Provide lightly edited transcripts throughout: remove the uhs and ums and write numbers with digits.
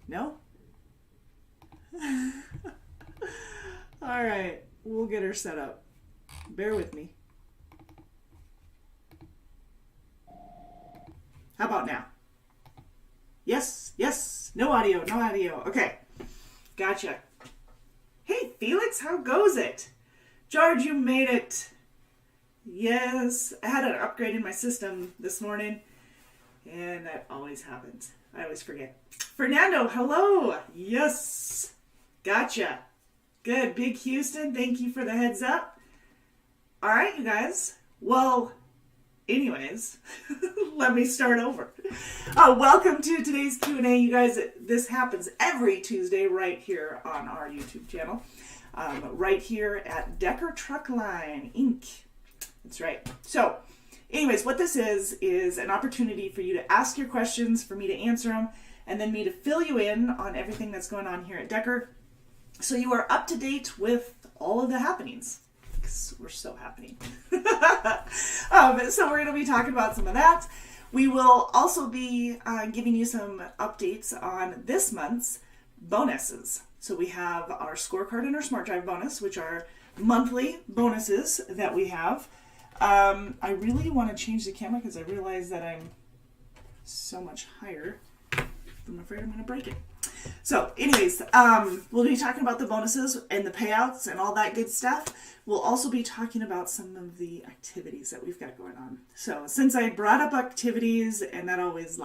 No? All right, we'll get her set up. Bear with me. How about now? Yes, yes. No audio, no audio. Okay, gotcha. Hey, Felix, how goes it? George, you made it. Yes, I had an upgrade in my system this morning, and that always happens. I always forget. Fernando, hello. Yes, gotcha. Good. Big Houston, thank you for the heads up. All right, you guys. Well, anyways, let me start over. Welcome to today's Q&A. You guys, this happens every Tuesday right here on our YouTube channel. Right here at Decker Truckline Inc. That's right. So, anyways, what this is an opportunity for you to ask your questions, for me to answer them, and then me to fill you in on everything that's going on here at Decker, so you are up to date with all of the happenings. Because we're so happening. So we're going to be talking about some of that. We will also be giving you some updates on this month's bonuses. So we have our Scorecard and our Smart Drive bonus, which are monthly bonuses that we have. I really want to change the camera because I realize that I'm so much higher. I'm afraid I'm going to break it. So anyways, we'll be talking about the bonuses and the payouts and all that good stuff. We'll also be talking about some of the activities that we've got going on. So since I brought up activities, and that always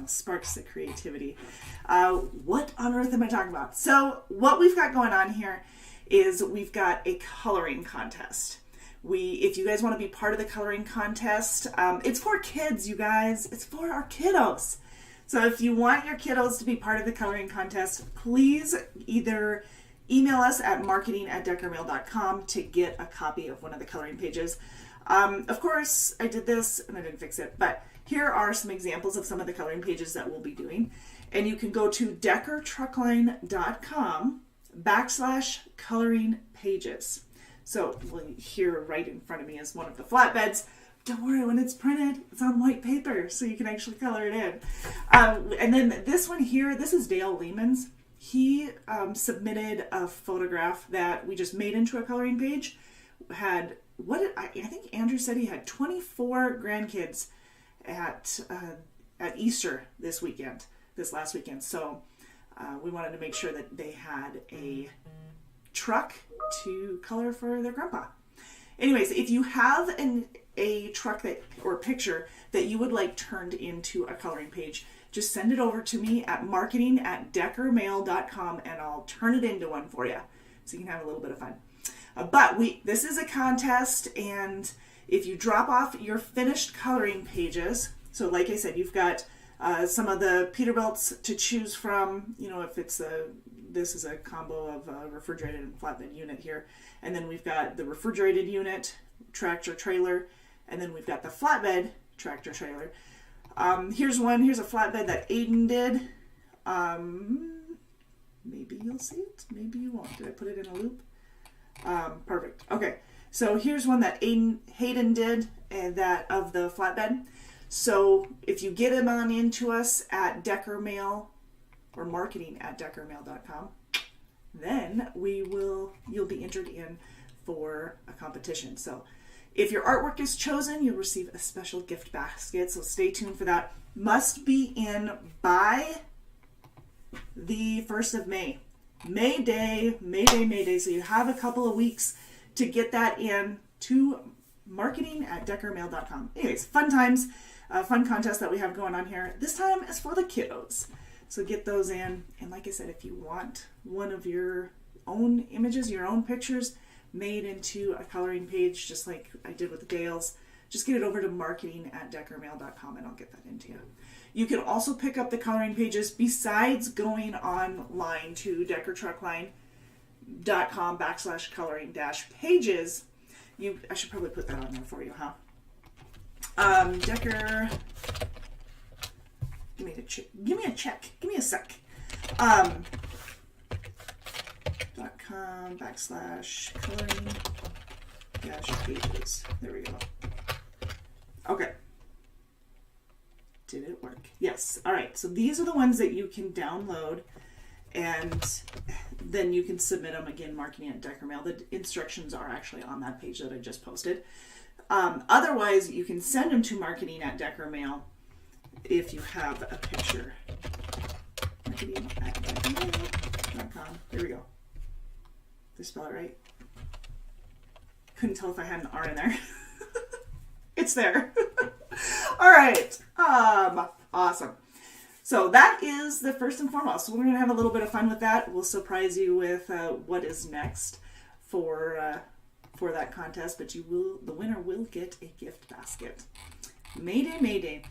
sparks the creativity, what on earth am I talking about? So what we've got going on here is we've got a coloring contest. If you guys want to be part of the coloring contest, it's for kids, you guys. It's for our kiddos. So if you want your kiddos to be part of the coloring contest, please either email us at marketing@deckermail.com to get a copy of one of the coloring pages. Of course, I did this and I didn't fix it, but here are some examples of some of the coloring pages that we'll be doing. And you can go to deckertruckline.com/coloring pages. So here right in front of me is one of the flatbeds. Don't worry, when it's printed, it's on white paper, so you can actually color it in. And then this one here, this is Dale Lehman's. He submitted a photograph that we just made into a coloring page. I think Andrew said he had 24 grandkids at Easter this last weekend. So we wanted to make sure that they had a truck to color for their grandpa. Anyways, if you have a truck or picture that you would like turned into a coloring page, just send it over to me at marketing@deckermail.com and I'll turn it into one for you so you can have a little bit of fun. But this is a contest, and if you drop off your finished coloring pages, so like I said, you've got some of the Peterbilts to choose from, if this is a combo of a refrigerated and flatbed unit here. And then we've got the refrigerated unit, tractor trailer, and then we've got the flatbed tractor trailer. Here's a flatbed that Aiden did. Maybe you'll see it, maybe you won't. Did I put it in a loop? Perfect. Okay, so here's one that Hayden did, and that of the flatbed. So if you get them on into us at Deckermail or marketing@deckermail.com, then you'll be entered in for a competition. So if your artwork is chosen, you'll receive a special gift basket. So stay tuned for that. Must be in by the 1st of May. May Day. So you have a couple of weeks to get that in to marketing@deckermail.com. Anyways, fun times, fun contest that we have going on here. This time is for the kiddos. So get those in. And like I said, if you want one of your own images, your own pictures made into a coloring page, just like I did with the Dales, just get it over to marketing@deckermail.com and I'll get that into you. You can also pick up the coloring pages besides going online to deckertruckline.com/coloring-pages. I should probably put that on there for you, huh? Decker, give me a check. Give me a sec. .com/coloring-pages. There we go. Okay. Did it work? Yes. All right. So these are the ones that you can download, and then you can submit them again, marketing at Deckermail. The instructions are actually on that page that I just posted. Otherwise, you can send them to marketing at Deckermail if you have a picture. Marketing at Deckermail.com. There we go. Did I spell it right? Couldn't tell if I had an R in there. It's there. All right. Awesome. So that is the first and foremost. So we're going to have a little bit of fun with that. We'll surprise you with what is next for that contest, but the winner will get a gift basket. Mayday, Mayday.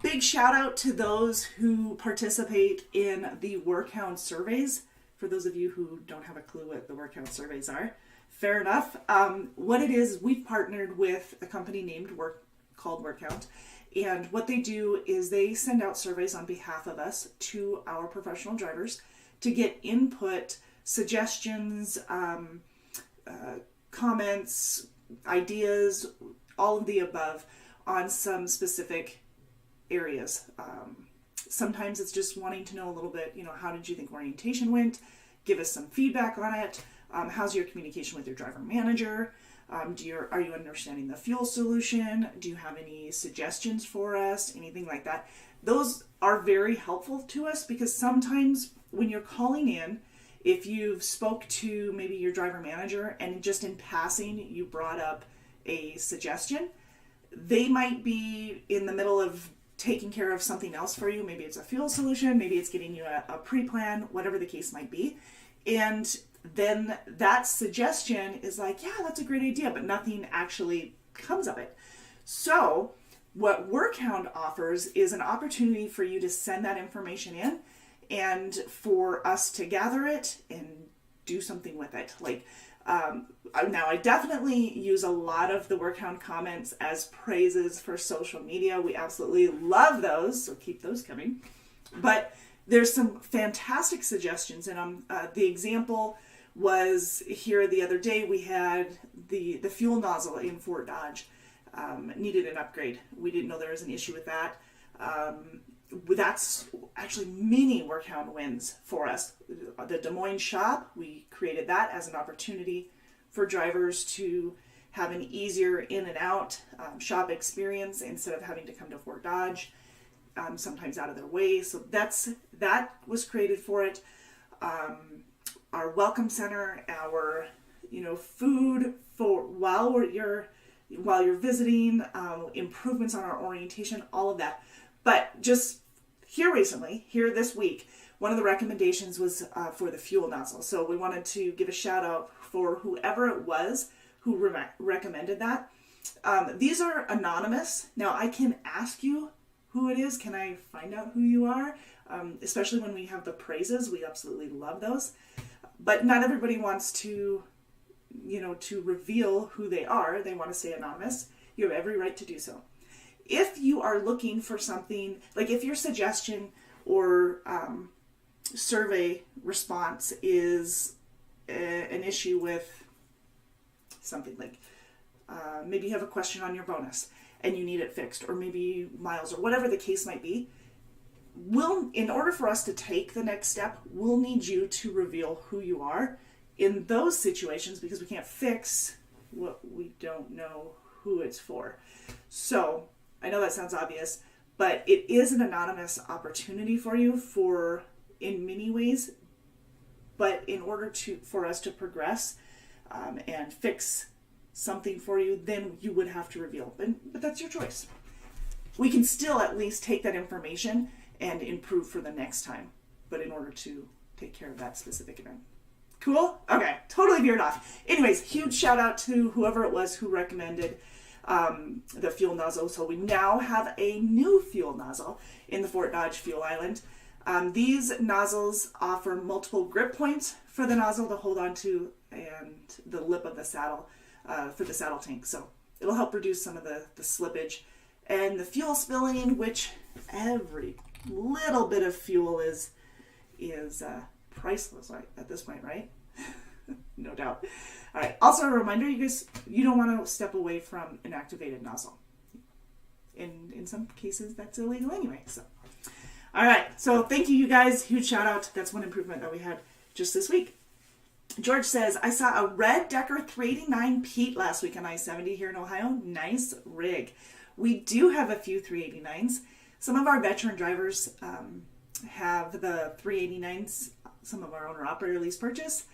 Big shout out to those who participate in the WorkHound Surveys. For those of you who don't have a clue what the WorkHound Surveys are, fair enough. What it is, we've partnered with a company called WorkHound, and what they do is they send out surveys on behalf of us to our professional drivers to get input, suggestions, comments, ideas, all of the above on some specific areas. Sometimes it's just wanting to know a little bit, how did you think orientation went? Give us some feedback on it. How's your communication with your driver manager? Are you understanding the fuel solution? Do you have any suggestions for us? Anything like that. Those are very helpful to us because sometimes when you're calling in, if you've spoke to maybe your driver manager and just in passing you brought up a suggestion, they might be in the middle of taking care of something else for you. Maybe it's a fuel solution, maybe it's getting you a pre-plan, whatever the case might be. And then that suggestion is like, yeah, that's a great idea, but nothing actually comes of it. So what WorkHound offers is an opportunity for you to send that information in and for us to gather it and do something with it. Now I definitely use a lot of the WorkHound comments as praises for social media. We absolutely love those, so keep those coming. But there's some fantastic suggestions, and the example was here the other day. We had the fuel nozzle in Fort Dodge needed an upgrade. We didn't know there was an issue with that. That's actually many WorkHound wins for us. The Des Moines shop, we created that as an opportunity for drivers to have an easier in and out shop experience instead of having to come to Fort Dodge, sometimes out of their way. So that was created for it. Our welcome center, our food for while you're visiting, improvements on our orientation, all of that. But just here this week, one of the recommendations was for the fuel nozzle. So we wanted to give a shout out for whoever it was who recommended that. These are anonymous. Now I can ask you who it is. Can I find out who you are? Especially when we have the praises, we absolutely love those. But not everybody wants to reveal who they are. They want to stay anonymous. You have every right to do so. If you are looking for something, like if your suggestion or survey response is an issue with something like maybe you have a question on your bonus and you need it fixed, or maybe miles, or whatever the case might be, in order for us to take the next step, we'll need you to reveal who you are in those situations, because we can't fix what we don't know who it's for. So I know that sounds obvious, but it is an anonymous opportunity for you in many ways. But in order for us to progress and fix something for you, then you would have to reveal. But that's your choice. We can still at least take that information and improve for the next time, but in order to take care of that specific event. Cool? Okay, totally veered off. Anyways, huge shout out to whoever it was who recommended the fuel nozzle. So we now have a new fuel nozzle in the Fort Dodge Fuel Island. These nozzles offer multiple grip points for the nozzle to hold on to and the lip of the saddle for the saddle tank. So it'll help reduce some of the slippage and the fuel spilling, which every little bit of fuel is priceless at this point, right? No doubt. All right. Also a reminder, you guys, you don't want to step away from an activated nozzle. in some cases, that's illegal anyway. So, all right. So thank you guys. Huge shout out. That's one improvement that we had just this week. George says, I saw a red Decker 389 Pete last week on I-70 here in Ohio. Nice rig. We do have a few 389s. Some of our veteran drivers have the 389s, some of our owner-operator lease purchase.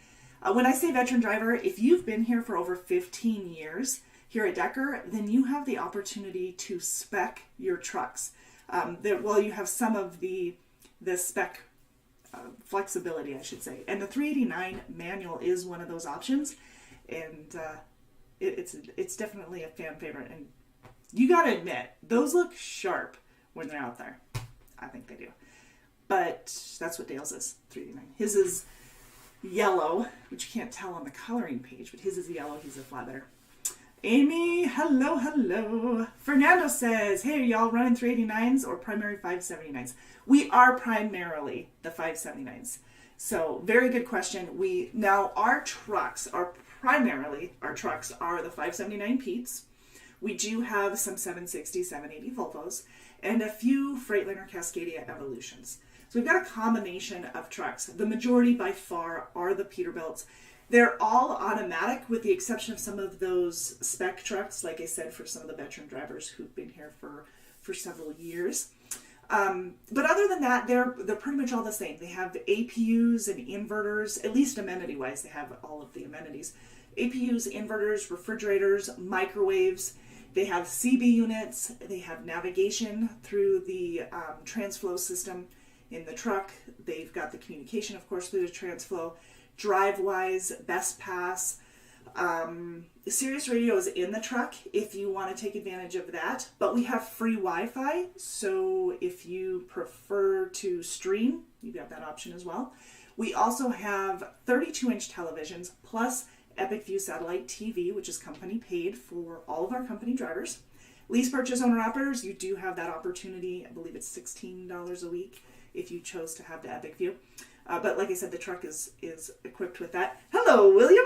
When I say veteran driver, if you've been here for over 15 years here at Decker, then you have the opportunity to spec your trucks. You have some of the spec flexibility, I should say. And the 389 manual is one of those options. And it's definitely a fan favorite. And you got to admit, those look sharp when they're out there. I think they do. But that's what Dale's is, 389. His is yellow, which you can't tell on the coloring page, but his is yellow. He's a flatbedder. Amy, hello. Fernando says, hey, are y'all running 389s or primary 579s? We are primarily the 579s. So very good question. Our trucks are the 579 Pete's. We do have some 760, 780 Volvos and a few Freightliner Cascadia Evolutions. So we've got a combination of trucks. The majority by far are the Peterbilts. They're all automatic with the exception of some of those spec trucks, like I said, for some of the veteran drivers who've been here for several years. But other than that, they're pretty much all the same. They have APUs and inverters, at least amenity-wise, they have all of the amenities. APUs, inverters, refrigerators, microwaves. They have CB units. They have navigation through the TransFlow system in the truck. They've got the communication, of course, through the TransFlow. DriveWise, Best Pass. Sirius Radio is in the truck if you want to take advantage of that. But we have free Wi-Fi, so if you prefer to stream, you've got that option as well. We also have 32-inch televisions plus Epic View Satellite TV, which is company paid for all of our company drivers. Lease purchase owner-operators, you do have that opportunity. I believe it's $16 a week if you chose to have the Epic View. But like I said, the truck is equipped with that. Hello, William.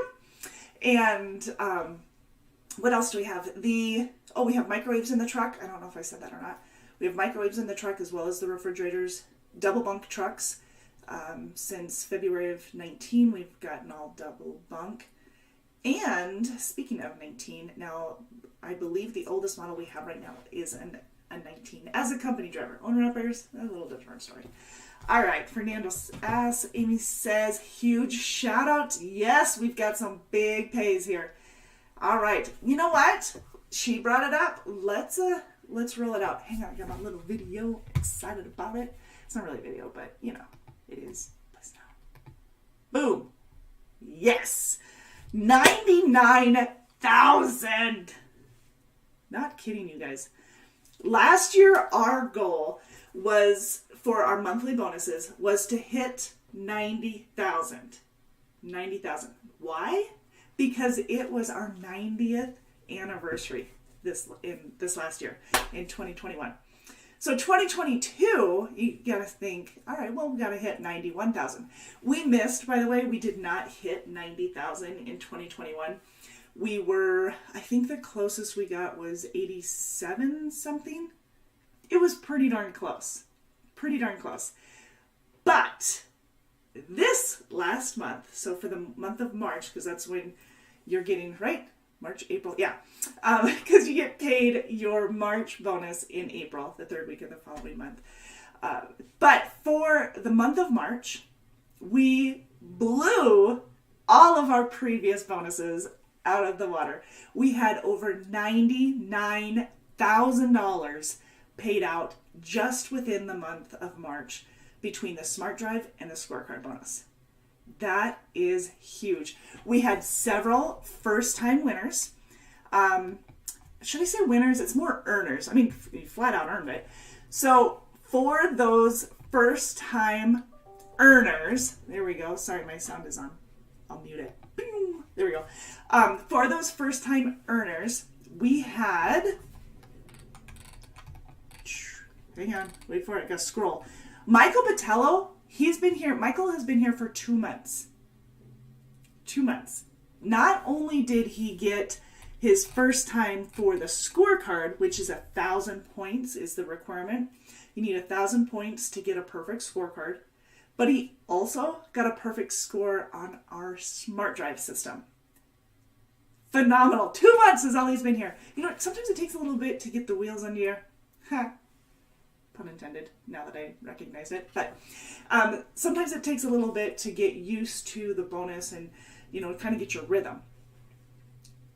And what else do we have? We have microwaves in the truck. I don't know if I said that or not. We have microwaves in the truck as well as the refrigerators. Double bunk trucks. Since February of 19, we've gotten all double bunk. And speaking of 19, now I believe the oldest model we have right now is a 19 as a company driver. Owner-operators, a little different story. All right, Fernando asks, Amy says, huge shout out. Yes, we've got some big pays here. All right, you know what? She brought it up. Let's roll it out. Hang on, I got my little video. Excited about it. It's not really a video, but you know, it is. Listen now. Boom. Yes. 99,000. Not kidding you guys. Last year, our goal was for our monthly bonuses was to hit 90,000. 90,000. Why? Because it was our 90th anniversary this last year in 2021. So 2022, you gotta think, all right, well, we gotta hit 91,000. We missed, by the way, we did not hit 90,000 in 2021. We were, I think the closest we got was 87 something. It was pretty darn close. Pretty darn close. But this last month, so for the month of March, because that's when you're getting, right? March, April, yeah. Because you get paid your March bonus in April, the third week of the following month. But for the month of March, we blew all of our previous bonuses out of the water. We had over $99,000 paid out just within the month of March between the Smart Drive and the Scorecard Bonus. That is huge. We had several first-time winners. Should I say winners? It's more earners. I mean, you flat out earned it. So for those first-time earners, there we go. Sorry, my sound is on. I'll mute it. Boom. There we go. For those first-time earners, we had... Hang on. Wait for it. I gotta scroll. Michael Patello, he's been here. Michael has been here for 2 months. 2 months. Not only did he get his first time for the scorecard, which is 1,000 points is the requirement. You need 1,000 points to get a perfect scorecard. But he also got a perfect score on our Smart Drive system. Phenomenal. 2 months is all he's been here. You know, sometimes it takes a little bit to get the wheels under your... Pun intended, now that I recognize it. But sometimes it takes a little bit to get used to the bonus and, you know, kind of get your rhythm.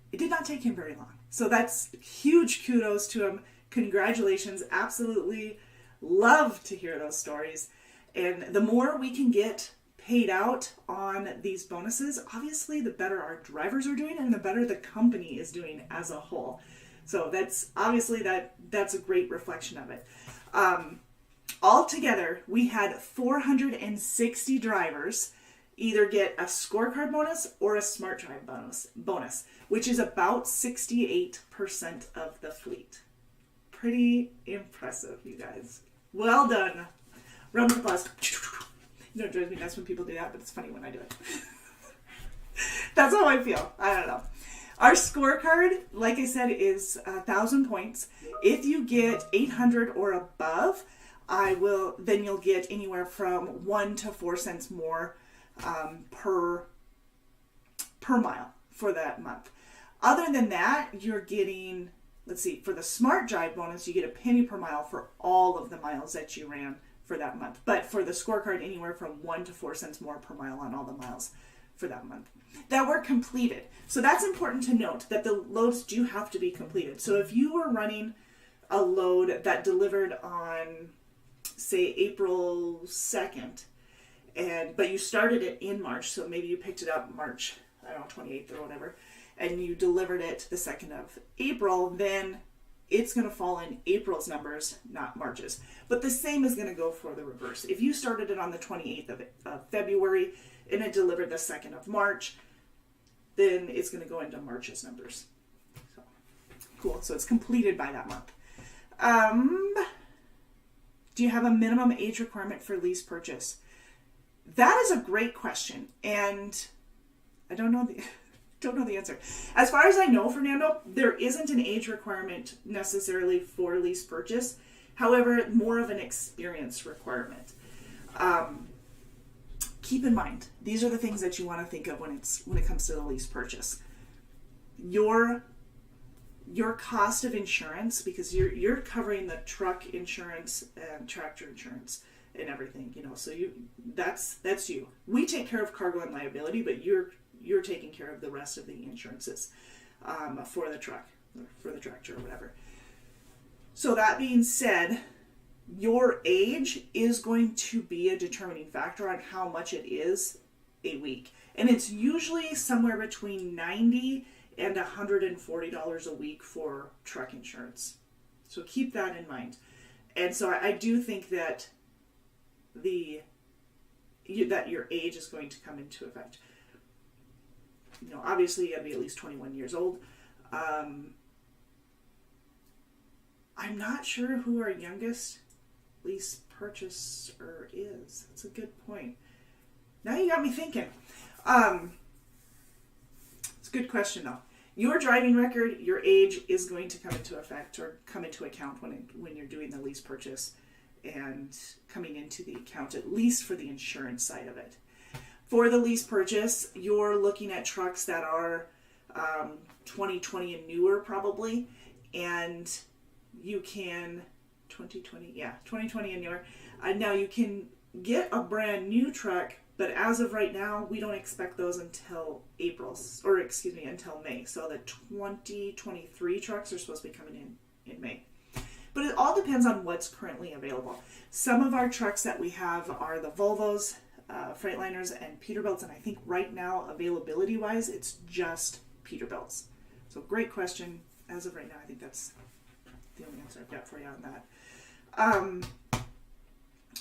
It did not take him very long. So that's huge kudos to him. Congratulations. Absolutely love to hear those stories. And the more we can get paid out on these bonuses, obviously the better our drivers are doing and the better the company is doing as a whole. So that's obviously that's a great reflection of it. Altogether, we had 460 drivers either get a scorecard bonus or a Smart Drive bonus, which is about 68% of the fleet. Pretty impressive, you guys. Well done. Round of applause. You know, it drives me nuts when people do that, but it's funny when I do it. That's how I feel. I don't know. Our scorecard, like I said, is 1,000 points. If you get 800 or above, then you'll get anywhere from 1 to 4 cents more per mile for that month. Other than that, you're getting, let's see, for the Smart Drive bonus, you get a penny per mile for all of the miles that you ran for that month. But for the scorecard, anywhere from 1 to 4 cents more per mile on all the miles for that month that were completed. So that's important to note, that the loads do have to be completed. So if you were running a load that delivered on, say, April 2nd, but you started it in March, so maybe you picked it up March, I don't know, 28th or whatever, and you delivered it the 2nd of April, then it's going to fall in April's numbers, not March's. But the same is going to go for the reverse. If you started it on the 28th of February and it delivered the 2nd of March, then it's going to go into March's numbers. So, cool. So it's completed by that month. Do you have a minimum age requirement for lease purchase? That is a great question, and I don't know the answer. As far as I know, Fernando, there isn't an age requirement necessarily for lease purchase. However, more of an experience requirement. Keep in mind, these are the things that you want to think of when it comes to the lease purchase. Your cost of insurance, because you're covering the truck insurance and tractor insurance and everything, you know. So that's you. We take care of cargo and liability, but you're taking care of the rest of the insurances for the truck, or for the tractor, or whatever. So that being said, your age is going to be a determining factor on how much it is a week. And it's usually somewhere between $90 and $140 a week for truck insurance. So keep that in mind. And so I do think that that your age is going to come into effect. You know, obviously you got to be at least 21 years old. I'm not sure who our youngest lease purchaser is. That's a good point. Now you got me thinking. It's a good question though. Your driving record, your age is going to come into effect or come into account when you're doing the lease purchase and coming into the account, at least for the insurance side of it. For the lease purchase, you're looking at trucks that are 2020 and newer probably, and you can 2020 and newer. Now you can get a brand new truck, but as of right now, we don't expect those until until May. So the 2023 trucks are supposed to be coming in May. But it all depends on what's currently available. Some of our trucks that we have are the Volvos, Freightliners, and Peterbilts, and I think right now, availability-wise, it's just Peterbilts. So great question. As of right now, I think that's the only answer I've got for you on that.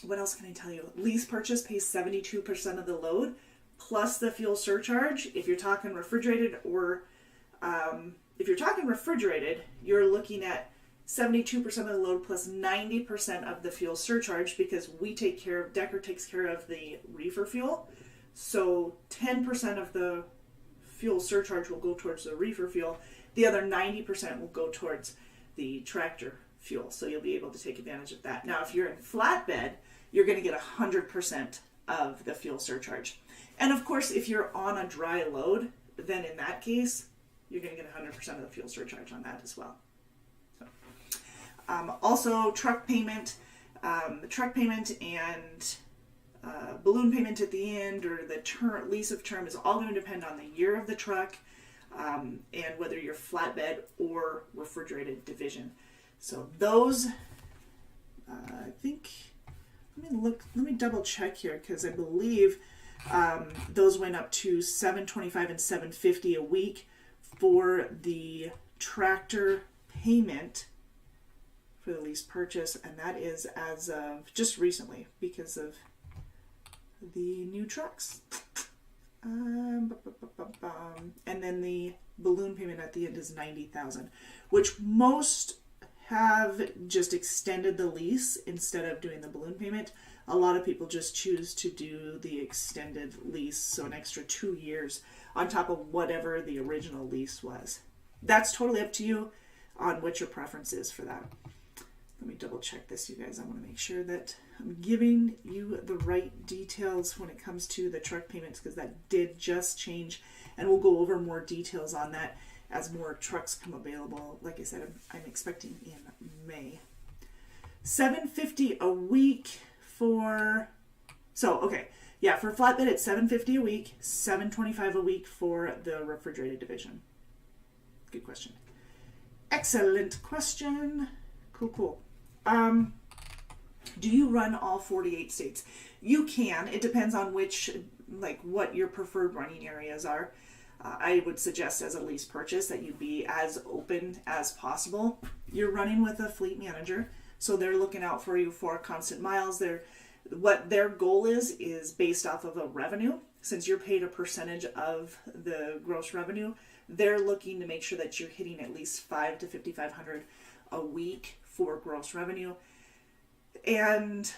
What else can I tell you? Lease purchase pays 72% of the load, plus the fuel surcharge. If you're talking refrigerated, you're looking at 72% of the load plus 90% of the fuel surcharge, because Decker takes care of the reefer fuel. So 10% of the fuel surcharge will go towards the reefer fuel. The other 90% will go towards the tractor fuel, so you'll be able to take advantage of that. Now, if you're in flatbed, you're going to get 100% of the fuel surcharge. And of course, if you're on a dry load, then in that case, you're going to get 100% of the fuel surcharge on that as well. So, also, truck payment, and balloon payment at the end, or the lease of term, is all going to depend on the year of the truck, and whether you're flatbed or refrigerated division. So those, I think, let me double check here, because I believe those went up to $725 and $750 a week for the tractor payment for the lease purchase, and that is as of just recently because of the new trucks. And then the balloon payment at the end is $90,000, which most have just extended the lease instead of doing the balloon payment. A lot of people just choose to do the extended lease, so an extra 2 years on top of whatever the original lease was. That's totally up to you on what your preference is for that. Let me double check this, you guys. I want to make sure that I'm giving you the right details when it comes to the truck payments, because that did just change, and we'll go over more details on that as more trucks come available. Like I said, I'm expecting in May. $750 a week for, for flatbed it's $750 a week, $725 a week for the refrigerated division. Good question. Excellent question. Cool. Do you run all 48 states? You can. It depends on what your preferred running areas are. I would suggest as a lease purchase that you be as open as possible. You're running with a fleet manager, so they're looking out for you for constant miles. What their goal is based off of a revenue. Since you're paid a percentage of the gross revenue, they're looking to make sure that you're hitting at least $500 to $5,500 a week for gross revenue. And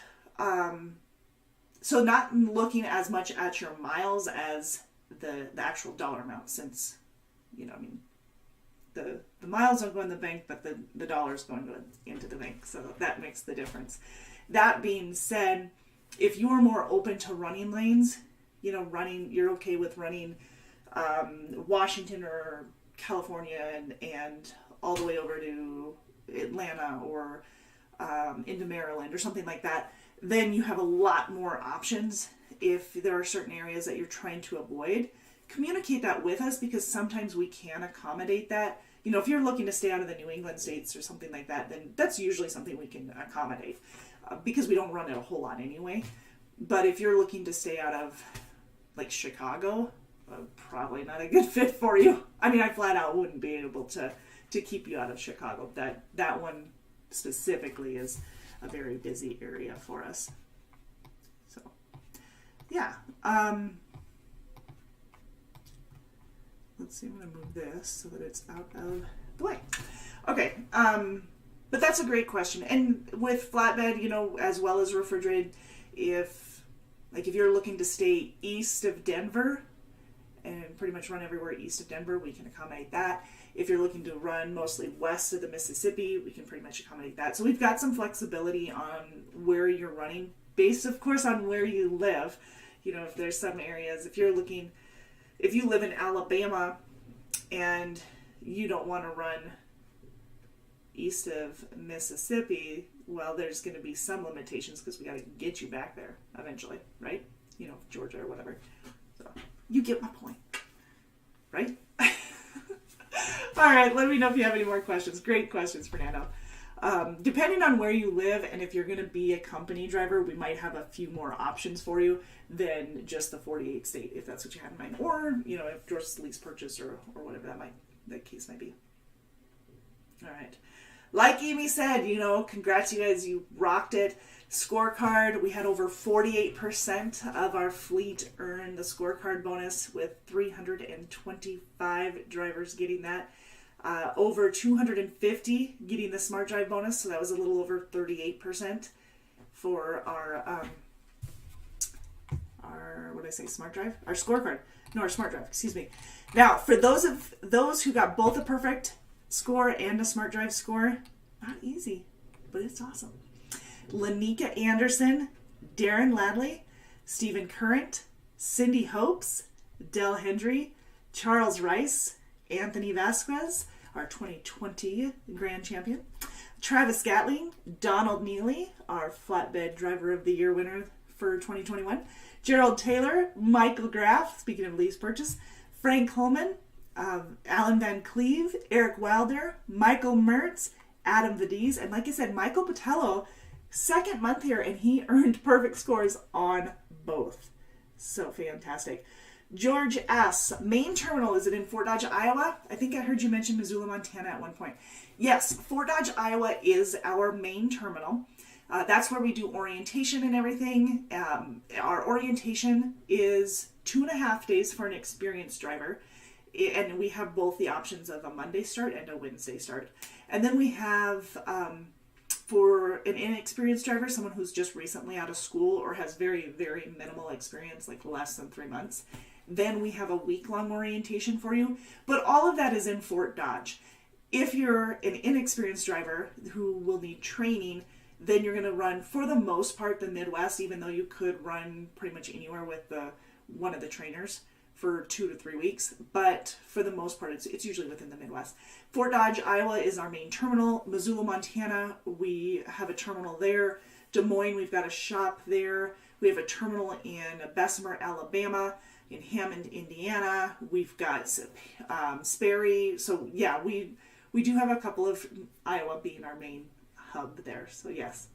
so not looking as much at your miles as the actual dollar amount, since the miles don't go in the bank, but the dollar's going into the bank, so that makes the difference. That being said, if you are more open to running lanes, you're okay with running Washington or California and all the way over to Atlanta or into Maryland or something like that, then you have a lot more options. If there are certain areas that you're trying to avoid, communicate that with us, because sometimes we can accommodate that. If you're looking to stay out of the New England states or something like that, then that's usually something we can accommodate, because we don't run it a whole lot anyway. But if you're looking to stay out of Chicago, probably not a good fit for you. I flat out wouldn't be able to keep you out of Chicago. That one specifically is a very busy area for us. So, yeah. Let's see, I'm going to move this so that it's out of the way. Okay, but that's a great question. And with flatbed, as well as refrigerated, if you're looking to stay east of Denver and pretty much run everywhere east of Denver, we can accommodate that. If you're looking to run mostly west of the Mississippi, we can pretty much accommodate that. So we've got some flexibility on where you're running, based, of course, on where you live. If there's some areas, if you live in Alabama and you don't want to run east of Mississippi, well, there's going to be some limitations, because we got to get you back there eventually, right? Georgia or whatever. So you get my point, right? All right, let me know if you have any more questions. Great questions, Fernando. Depending on where you live, and if you're going to be a company driver, we might have a few more options for you than just the 48 state, if that's what you have in mind, or if just lease purchase or whatever that case might be. All right, like Amy said, congrats, you guys, you rocked it. Scorecard, we had over 48% of our fleet earn the scorecard bonus, with 325 drivers getting that. Over 250 getting the Smart Drive bonus, so that was a little over 38% for our Smart Drive? Our scorecard. nor Smart Drive, excuse me. Now, for those who got both a perfect score and a Smart Drive score, not easy, but it's awesome. Lanika Anderson, Darren Ladley, Stephen Current, Cindy Hopes, Del Hendry, Charles Rice, Anthony Vasquez, our 2020 Grand Champion, Travis Gatling, Donald Neely, our Flatbed Driver of the Year winner for 2021, Gerald Taylor, Michael Graff, speaking of lease purchase, Frank Holman, Alan Van Cleve, Eric Wilder, Michael Mertz, Adam Vadiz, and like I said, Michael Patello, second month here, and he earned perfect scores on both. So fantastic. George S. Main terminal, is it in Fort Dodge, Iowa? I think I heard you mention Missoula, Montana at one point. Yes, Fort Dodge, Iowa is our main terminal. That's where we do orientation and everything. Our orientation is 2.5 days for an experienced driver. And we have both the options of a Monday start and a Wednesday start. And then we have, for an inexperienced driver, someone who's just recently out of school or has very, very minimal experience, like less than 3 months, then we have a week-long orientation for you. But all of that is in Fort Dodge. If you're an inexperienced driver who will need training, then you're going to run, for the most part, the Midwest, even though you could run pretty much anywhere with one of the trainers for 2 to 3 weeks. But for the most part, it's usually within the Midwest. Fort Dodge, Iowa is our main terminal. Missoula, Montana, we have a terminal there. Des Moines, we've got a shop there. We have a terminal in Bessemer, Alabama. In Hammond, Indiana, we've got Sperry. So yeah, we do have a couple of, Iowa being our main hub there. So yes.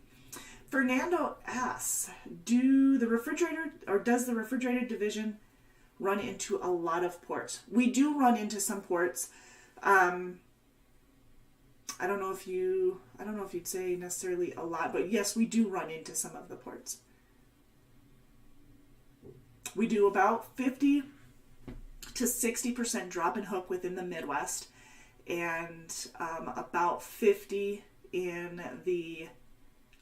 Fernando asks, does the refrigerator division run into a lot of ports? We do run into some ports. I don't know if you'd say necessarily a lot, but yes, we do run into some of the ports. We do about 50 to 60% drop and hook within the Midwest, and about 50 in the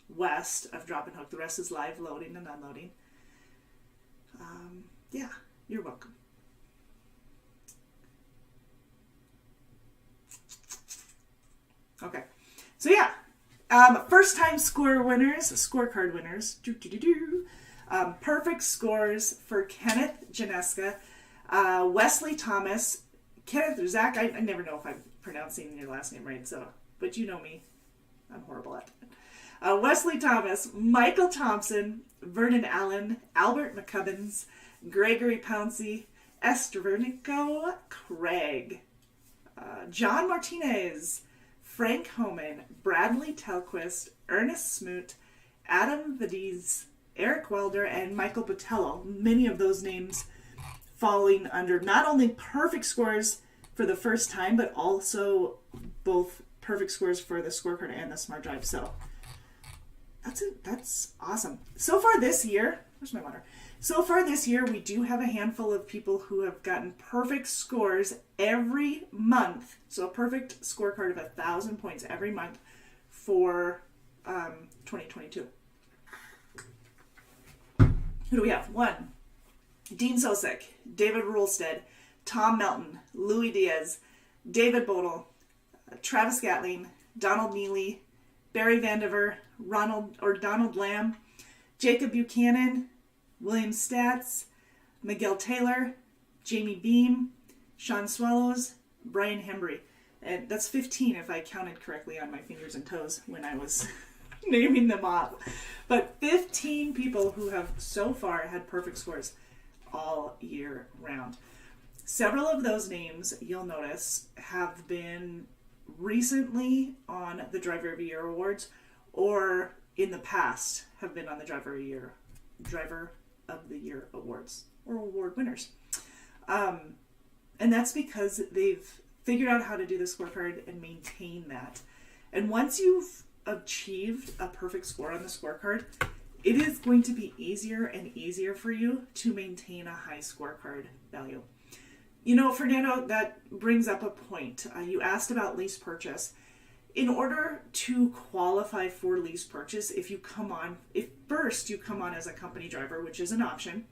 West of drop and hook. The rest is live loading and unloading. Yeah, you're welcome. Okay, so yeah, first time scorecard winners. Perfect scores for Kenneth Janeska, Wesley Thomas, Kenneth, Zach, I never know if I'm pronouncing your last name right, but you know me. I'm horrible at it. Wesley Thomas, Michael Thompson, Vernon Allen, Albert McCubbins, Gregory Pouncey, Estervernico Craig, John Martinez, Frank Homan, Bradley Telquist, Ernest Smoot, Adam Vadiz, Eric Wilder, and Michael Patello. Many of those names falling under not only perfect scores for the first time, but also both perfect scores for the scorecard and the Smart Drive. So that's awesome. So far this year, where's my water? So far this year, we do have a handful of people who have gotten perfect scores every month. So a perfect scorecard of 1,000 points every month for 2022. Who do we have? 1, Dean Sosek, David Rulstead, Tom Melton, Louis Diaz, David Bodel, Travis Gatling, Donald Neely, Barry Vandiver, Donald Lamb, Jacob Buchanan, William Statz, Miguel Taylor, Jamie Beam, Sean Swallows, Brian Hembry. And that's 15 if I counted correctly on my fingers and toes when I was naming them off. But 15 people who have so far had perfect scores all year round. Several of those names, you'll notice, have been recently on the Driver of the Year Awards, or in the past have been on the Driver of the Year Awards, or award winners. And that's because they've figured out how to do the scorecard and maintain that. And once you've achieved a perfect score on the scorecard, it is going to be easier and easier for you to maintain a high scorecard value. You know, Fernando, that brings up a point. You asked about lease purchase. In order to qualify for lease purchase, if first you come on as a company driver, which is an option,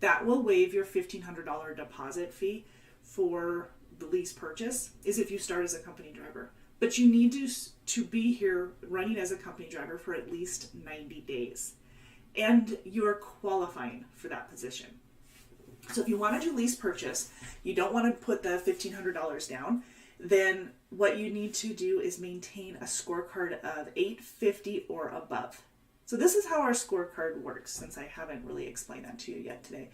that will waive your $1,500 deposit fee for the lease purchase, is if you start as a company driver. But you need to be here running as a company driver for at least 90 days. And you're qualifying for that position. So if you want to do lease purchase, you don't want to put the $1,500 down, then what you need to do is maintain a scorecard of 850 or above. So this is how our scorecard works, since I haven't really explained that to you yet today.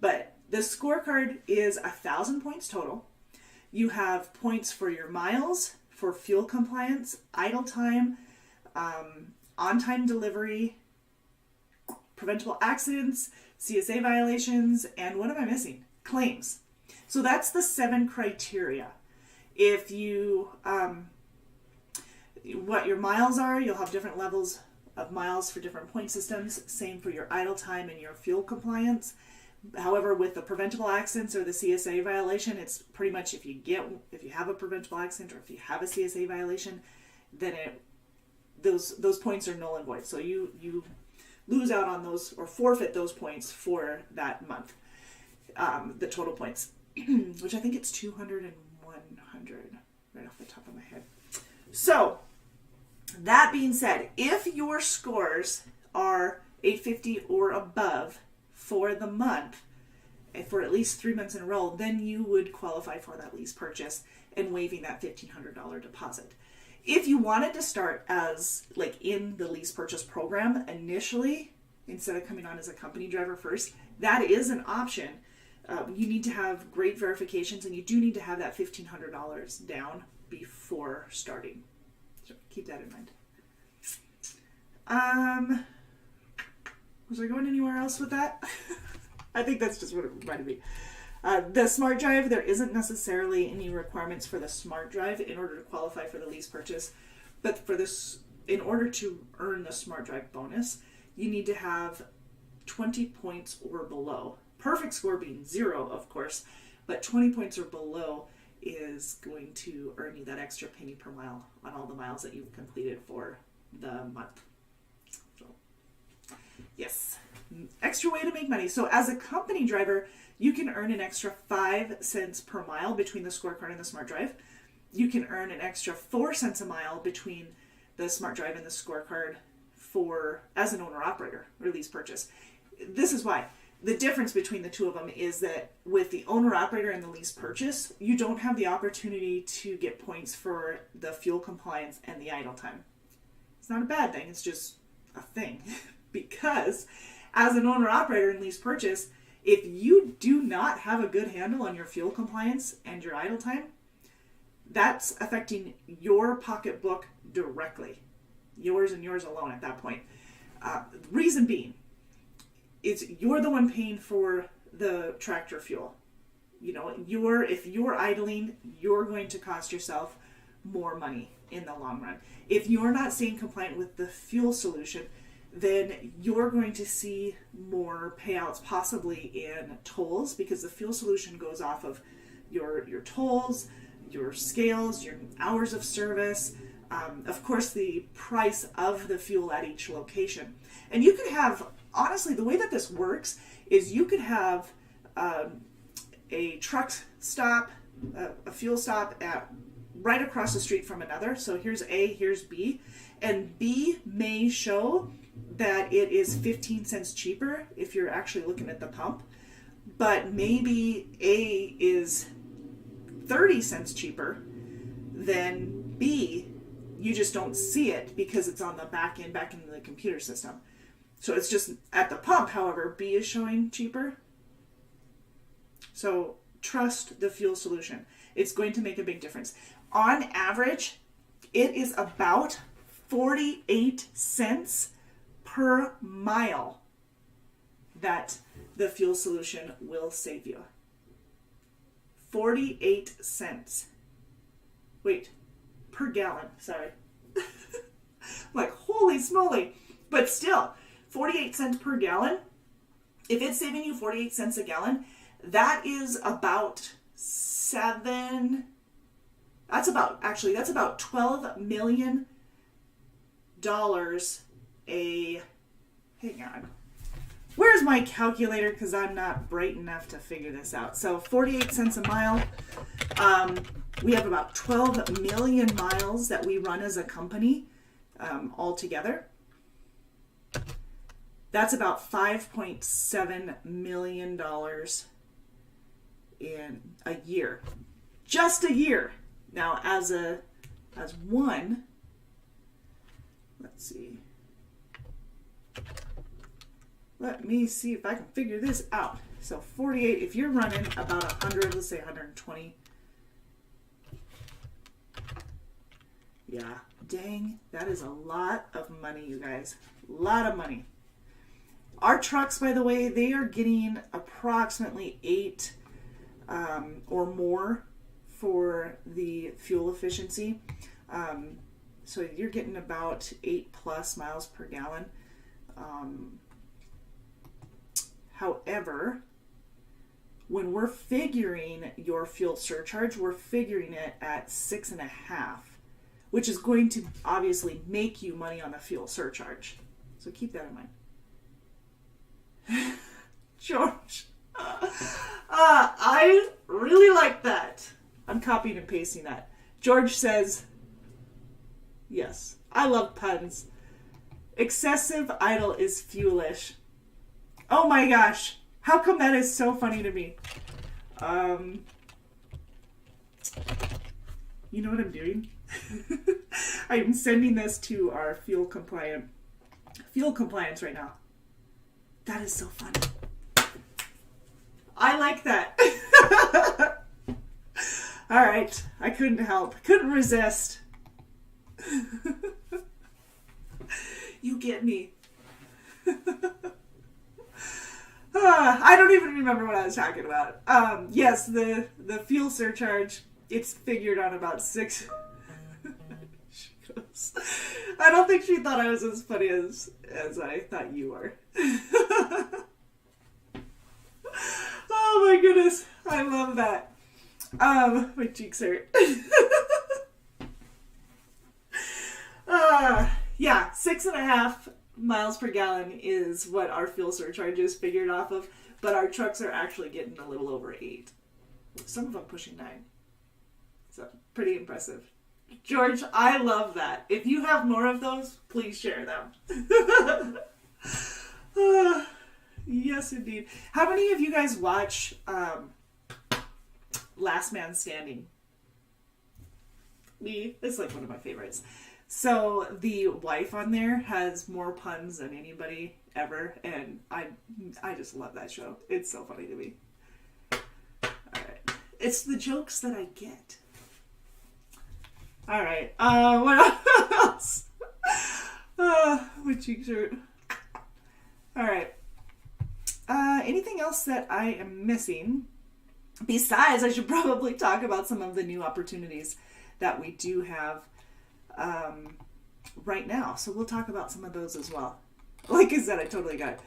But the scorecard is 1,000 points total. You have points for your miles, for fuel compliance, idle time, on-time delivery, preventable accidents, CSA violations, and what am I missing? Claims. So that's the 7 criteria. If you, what your miles are, you'll have different levels of miles for different point systems. Same for your idle time and your fuel compliance. However, with the preventable accidents or the CSA violation, it's pretty much if you have a preventable accident or if you have a CSA violation, then those points are null and void. So you lose out on those or forfeit those points for that month. The total points, which I think it's 200 and 100 right off the top of my head. So that being said, if your scores are 850 or above for the month, for at least 3 months in a row, then you would qualify for that lease purchase and waiving that $1,500 deposit. If you wanted to start as in the lease purchase program initially, instead of coming on as a company driver first, that is an option. You need to have great verifications, and you do need to have that $1,500 down before starting. So keep that in mind. Was I going anywhere else with that? I think that's just what it reminded me. The Smart Drive, there isn't necessarily any requirements for the Smart Drive in order to qualify for the lease purchase. But for this, in order to earn the Smart Drive bonus, you need to have 20 points or below. Perfect score being 0, of course, but 20 points or below is going to earn you that extra penny per mile on all the miles that you've completed for the month. So, yes, extra way to make money. So as a company driver, you can earn an extra 5 cents per mile between the Scorecard and the Smart Drive. You can earn an extra 4 cents a mile between the Smart Drive and the Scorecard as an owner-operator or lease purchase. This is why. The difference between the two of them is that with the owner-operator and the lease purchase, you don't have the opportunity to get points for the fuel compliance and the idle time. It's not a bad thing, it's just a thing. Because as an owner-operator and lease purchase, if you do not have a good handle on your fuel compliance and your idle time, that's affecting your pocketbook directly. Yours and yours alone at that point. Reason being, you're the one paying for the tractor fuel. If you're idling, you're going to cost yourself more money in the long run. If you're not staying compliant with the fuel solution, then you're going to see more payouts possibly in tolls, because the fuel solution goes off of your tolls, your scales, your hours of service, of course the price of the fuel at each location. And you could have, honestly, the way that this works is you could have a truck stop, a fuel stop right across the street from another. So here's A, here's B, and B may show that it is 15 cents cheaper if you're actually looking at the pump, but maybe A is 30 cents cheaper than B. You just don't see it because it's on the back end the computer system. So it's just at the pump, however, B is showing cheaper. So trust the fuel solution. It's going to make a big difference. On average, it is about 48 cents per mile that the fuel solution will save you. 48 cents. Wait, per gallon, sorry. Like, holy smoly. But still, 48 cents per gallon. If it's saving you 48 cents a gallon, that is about that's about $12 million hang on. Where's my calculator? Because I'm not bright enough to figure this out. So 48 cents a mile. We have about 12 million miles that we run as a company altogether. That's about $5.7 million in a year. Just a year. Now, as one, let's see. Let me see if I can figure this out. So 48, if you're running about 100, let's say 120. Yeah, dang, that is a lot of money, you guys. A lot of money. Our trucks, by the way, they are getting approximately 8 or more for the fuel efficiency. So you're getting about 8+ miles per gallon. However, when we're figuring your fuel surcharge, we're figuring it at 6.5, which is going to obviously make you money on the fuel surcharge. So keep that in mind. George, I really like that. I'm copying and pasting that. George says, yes, I love puns. Excessive idle is fuelish. Oh my gosh, how come that is so funny to me? You know what I'm doing? I'm sending this to our fuel compliance right now. That is so funny. I like that. All right, I couldn't help. Couldn't resist. You get me. I don't even remember what I was talking about. Yes, the fuel surcharge, it's figured on about 6. She goes, I don't think she thought I was as funny as I thought you were. Oh my goodness, I love that. My cheeks hurt. Yeah, 6.5 miles per gallon is what our fuel surcharge is figured off of, but our trucks are actually getting a little over 8. Some of them pushing 9. So, pretty impressive. George, I love that. If you have more of those, please share them. Yes, indeed. How many of you guys watch Last Man Standing? Me, it's like one of my favorites. So the wife on there has more puns than anybody ever, and I just love that show. It's so funny to me. All right, it's the jokes that I get. All right, what else? My cheeks hurt. All right. Anything else that I am missing? Besides, I should probably talk about some of the new opportunities that we do have right now. So we'll talk about some of those as well. Like I said, I totally got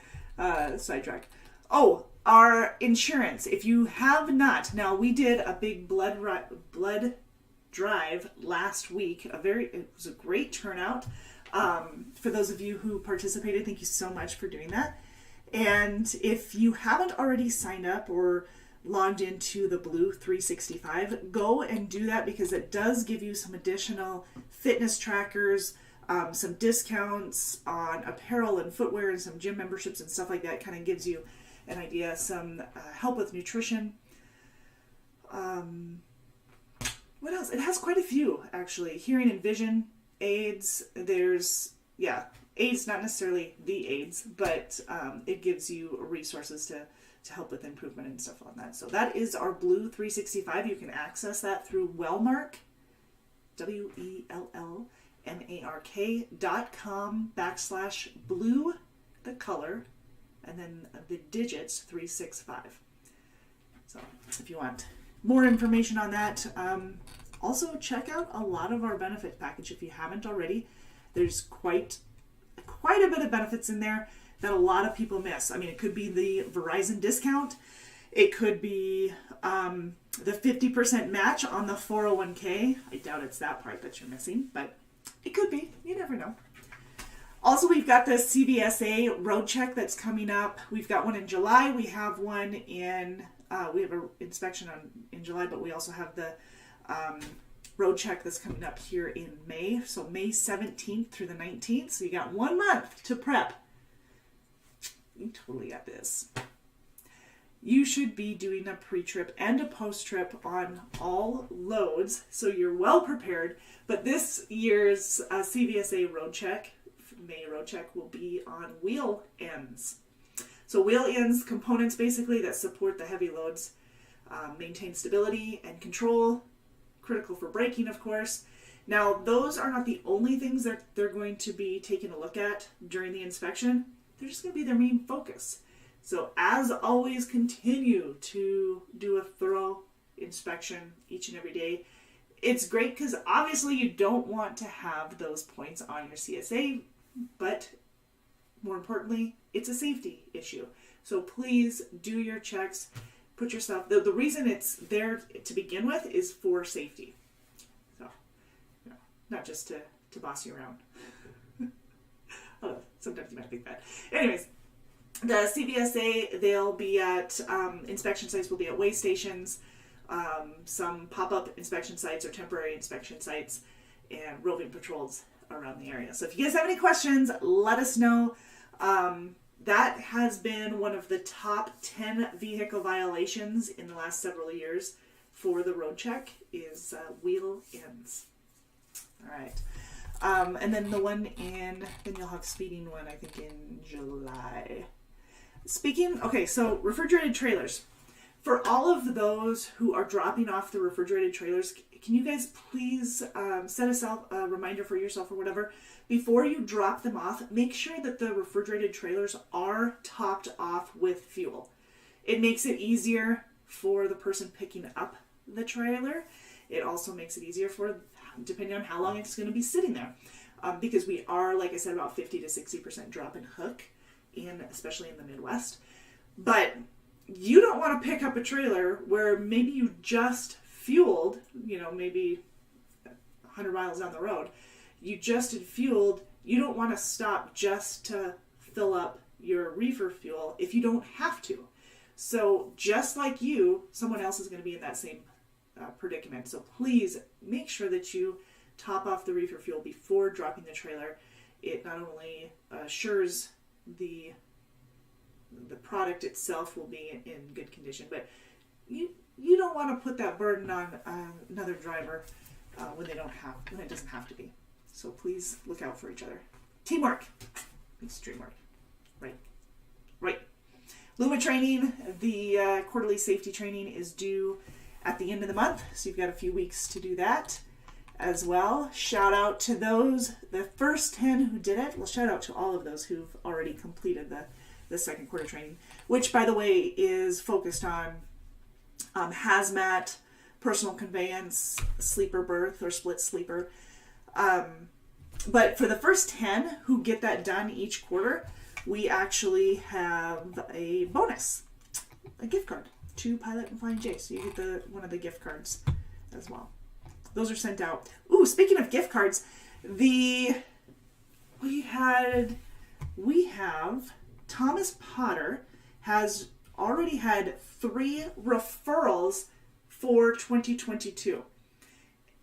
sidetracked. Oh, our insurance. If you have not, now we did a big blood drive last week. It was a great turnout. For those of you who participated, thank you so much for doing that. And if you haven't already signed up or logged into the Blue 365, go and do that, because it does give you some additional fitness trackers, some discounts on apparel and footwear, and some gym memberships and stuff like that. Kind of gives you an idea, some help with nutrition. What else? It has quite a few, actually. Hearing and vision aids. AIDS, not necessarily the AIDS, but it gives you resources to help with improvement and stuff on that. So that is our Blue 365. You can access that through Wellmark, WELLMARK.com/blue, the color, and then the digits 365. So if you want more information on that, also check out a lot of our benefit package if you haven't already. There's quite a bit of benefits in there that a lot of people miss. I mean, it could be the Verizon discount. It could be the 50% match on the 401k. I doubt it's that part that you're missing, but it could be. You never know. Also, we've got the CVSA road check that's coming up. We've got one in July. We have one in, we have an inspection in July, but we also have the road check that's coming up here in May. So May 17th through the 19th. So you got 1 month to prep. You totally got this. You should be doing a pre-trip and a post-trip on all loads, so you're well prepared. But this year's CVSA road check, May road check, will be on wheel ends. So wheel ends, components basically that support the heavy loads, maintain stability and control, critical for braking, of course. Now, those are not the only things that they're going to be taking a look at during the inspection. They're just going to be their main focus. So as always, continue to do a thorough inspection each and every day. It's great because obviously you don't want to have those points on your CSA, but more importantly, it's a safety issue. So please do your checks. Put yourself, the reason it's there to begin with is for safety. So, not just to boss you around. Sometimes you might think that. Anyways, the CVSA, they'll be at, inspection sites will be at way stations, some pop-up inspection sites or temporary inspection sites, and roving patrols around the area. So if you guys have any questions, let us know. That has been one of the top 10 vehicle violations in the last several years for the road check is wheel ends. All right. And then the one then you'll have speeding one, I think, in July. Okay, so refrigerated trailers. For all of those who are dropping off the refrigerated trailers, can you guys please set a reminder for yourself or whatever, before you drop them off, make sure that the refrigerated trailers are topped off with fuel. It makes it easier for the person picking up the trailer. It also makes it easier for, depending on how long it's going to be sitting there. Because we are, like I said, about 50 to 60% drop and hook, especially in the Midwest. But you don't want to pick up a trailer where maybe you just fueled, maybe 100 miles down the road. You just had fueled. You don't want to stop just to fill up your reefer fuel if you don't have to. So just like you, someone else is going to be in that same predicament. So please make sure that you top off the reefer fuel before dropping the trailer. It not only assures the product itself will be in good condition, but you don't want to put that burden on another driver when it doesn't have to be. So please look out for each other. Teamwork makes dream work. Right. Luma training, the quarterly safety training is due at the end of the month, so you've got a few weeks to do that as well. Shout out to the first 10 who did it. Well, shout out to all of those who've already completed the second quarter training, which, by the way, is focused on hazmat, personal conveyance, sleeper berth or split sleeper. But for the first 10 who get that done each quarter, we actually have a bonus, a gift card to Pilot and Flying J. So you get one of the gift cards as well. Those are sent out. Ooh, speaking of gift cards, we have Thomas Potter has already had 3 referrals for 2022.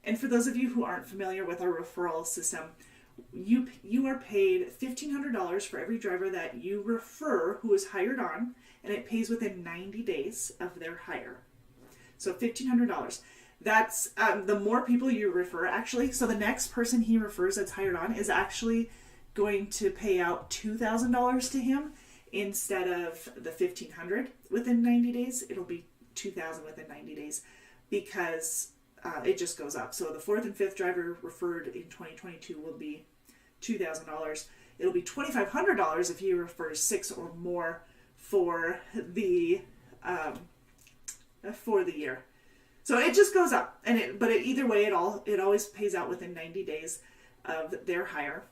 And for those of you who aren't familiar with our referral system, you are paid $1,500 for every driver that you refer who is hired on, and it pays within 90 days of their hire. So $1,500. That's the more people you refer, actually. So the next person he refers that's hired on is actually going to pay out $2,000 to him instead of the $1,500 within 90 days. It'll be $2,000 within 90 days because it just goes up. So the 4th and 5th driver referred in 2022 will be $2,000. It'll be $2,500 if he refers 6 or more for the year. So it just goes up, but either way, it always pays out within 90 days of their hire.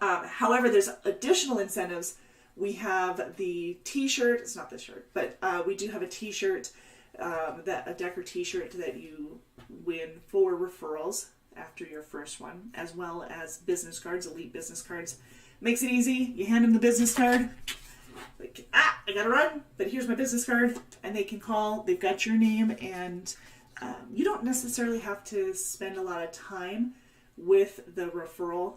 However, there's additional incentives. We have the T-shirt. It's not the shirt, but we do have a T-shirt, a Decker T-shirt that you win for referrals after your first one, as well as business cards, elite business cards Makes it easy. You hand them the business card. Like, I gotta run, but here's my business card. And they can call. They've got your name, and you don't necessarily have to spend a lot of time with the referral,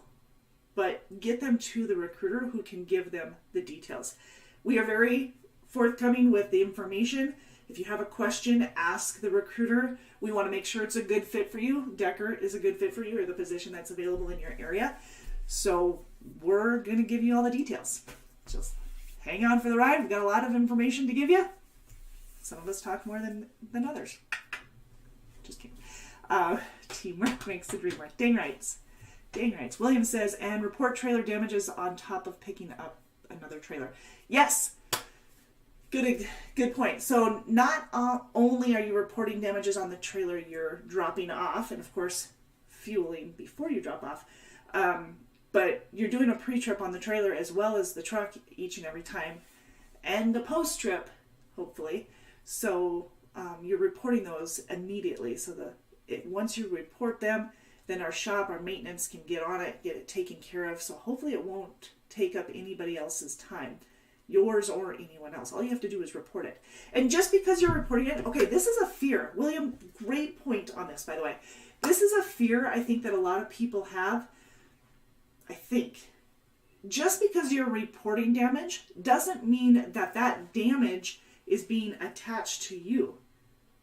but get them to the recruiter who can give them the details. We are very forthcoming with the information. If you have a question, ask the recruiter. We want to make sure it's a good fit for you. Decker is a good fit for you, or the position that's available in your area. So we're going to give you all the details. Just hang on for the ride. We've got a lot of information to give you. Some of us talk more than others. Just kidding. Teamwork makes the dream work. Dang rights. Dang rights. William says, and report trailer damages on top of picking up another trailer. Yes. Good point. So not only are you reporting damages on the trailer you're dropping off, and of course fueling before you drop off, but you're doing a pre-trip on the trailer as well as the truck each and every time, and a post-trip, hopefully. So you're reporting those immediately. So once you report them, then our shop, our maintenance can get on it, get it taken care of. So hopefully it won't take up anybody else's time, yours or anyone else. All you have to do is report it. And just because you're reporting it, okay, this is a fear. William, great point on this, by the way. This is a fear I think that a lot of people have. I think just because you're reporting damage doesn't mean that that damage is being attached to you.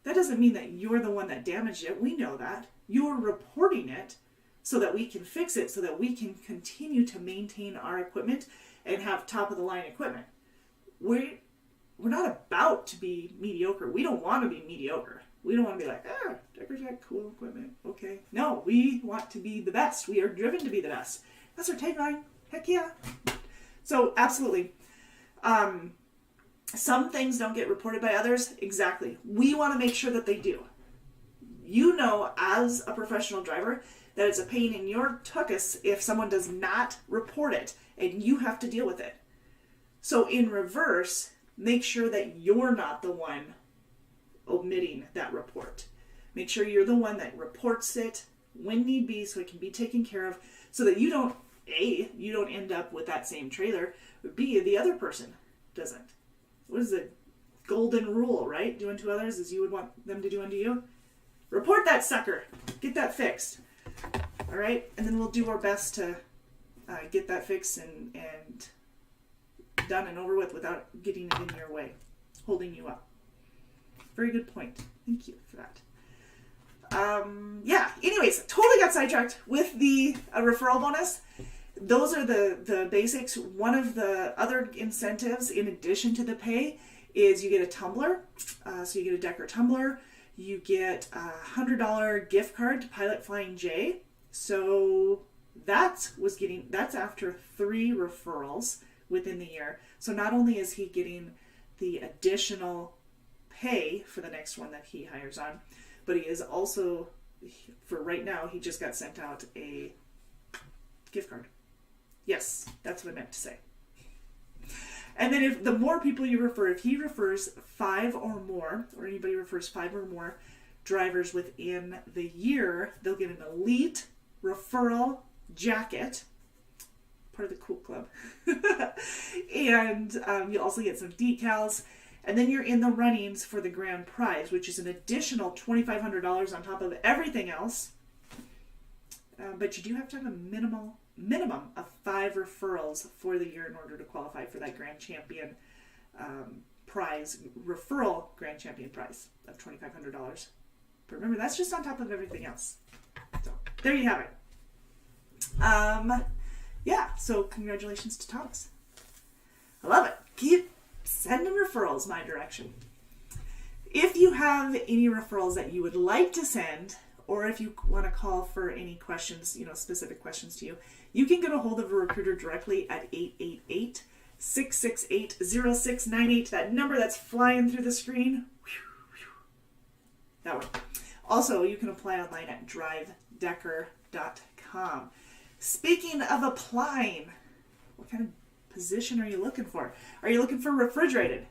That doesn't mean that you're the one that damaged it. We know that. You're reporting it so that we can fix it, so that we can continue to maintain our equipment and have top of the line equipment. We're not about to be mediocre. We don't want to be mediocre. We don't want to be like, Decker's got cool equipment. Okay. No, we want to be the best. We are driven to be the best. That's our tagline. Heck yeah. So absolutely. Some things don't get reported by others. Exactly. We want to make sure that they do. You know, as a professional driver, that it's a pain in your tuchus if someone does not report it and you have to deal with it. So in reverse, make sure that you're not the one omitting that report. Make sure you're the one that reports it when need be so it can be taken care of, so that you don't, A, you don't end up with that same trailer, but B, the other person doesn't. What is the golden rule, right? Do unto others as you would want them to do unto you. Report that sucker. Get that fixed. All right? And then we'll do our best to get that fixed and done and over with without getting it in your way, holding you up. Very good point. Thank you for that. Yeah, anyways, totally got sidetracked with the referral bonus. Those are the basics. One of the other incentives, in addition to the pay, is you get a tumbler. So you get a Decker tumbler. You get a $100 gift card to Pilot Flying J. So that's after 3 referrals within the year. So not only is he getting the additional pay for the next one that he hires on, but he is also, for right now, he just got sent out a gift card. Yes, that's what I meant to say. And then if the more people you refer, if he refers 5 or more, or anybody refers 5 or more drivers within the year, they'll get an elite referral jacket, part of the cool club. And you'll also get some decals. And then you're in the runnings for the grand prize, which is an additional $2,500 on top of everything else. But you do have to have a minimum of 5 referrals for the year in order to qualify for that grand champion prize, referral grand champion prize of $2,500. But remember, that's just on top of everything else. So there you have it. Yeah, so congratulations to Thomas. I love it. Keep sending referrals my direction. If you have any referrals that you would like to send, or if you want to call for any questions, specific questions to you, you can get a hold of a recruiter directly at 888-668-0698. That number that's flying through the screen. That one. Also, you can apply online at drivedecker.com. Speaking of applying, what kind of position are you looking for? Are you looking for refrigerated,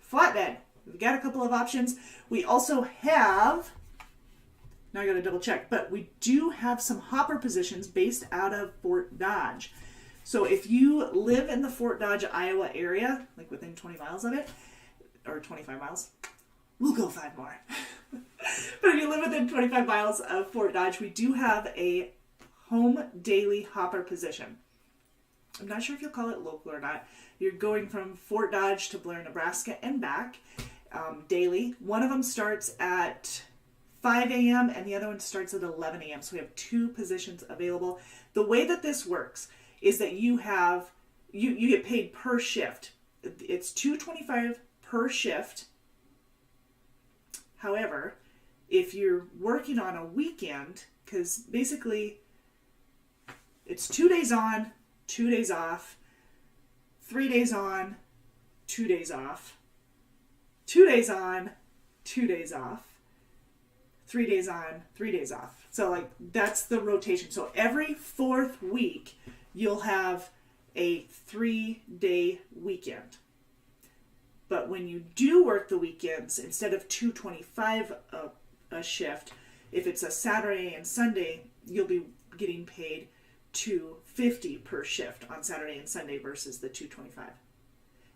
flatbed? We've got a couple of options. We also have, now I got to double check, but we do have some hopper positions based out of Fort Dodge. So if you live in the Fort Dodge, Iowa area, like within 20 miles of it, or 25 miles, we'll go 5 more. But if you live within 25 miles of Fort Dodge, we do have a home daily hopper position. I'm not sure if you'll call it local or not. You're going from Fort Dodge to Blair, Nebraska and back daily. One of them starts at 5 a.m. and the other one starts at 11 a.m. So we have 2 positions available. The way that this works is that you get paid per shift. It's $2.25 per shift. However, if you're working on a weekend, because basically it's 2 days on, 2 days off, 3 days on, 2 days off, 2 days on, 2 days off, 3 days on, 3 days off. So like that's the rotation. So every 4th week you'll have a 3-day weekend. But when you do work the weekends, instead of $2.25 a shift, if it's a Saturday and Sunday, you'll be getting paid $2.50 per shift on Saturday and Sunday versus the $2.25.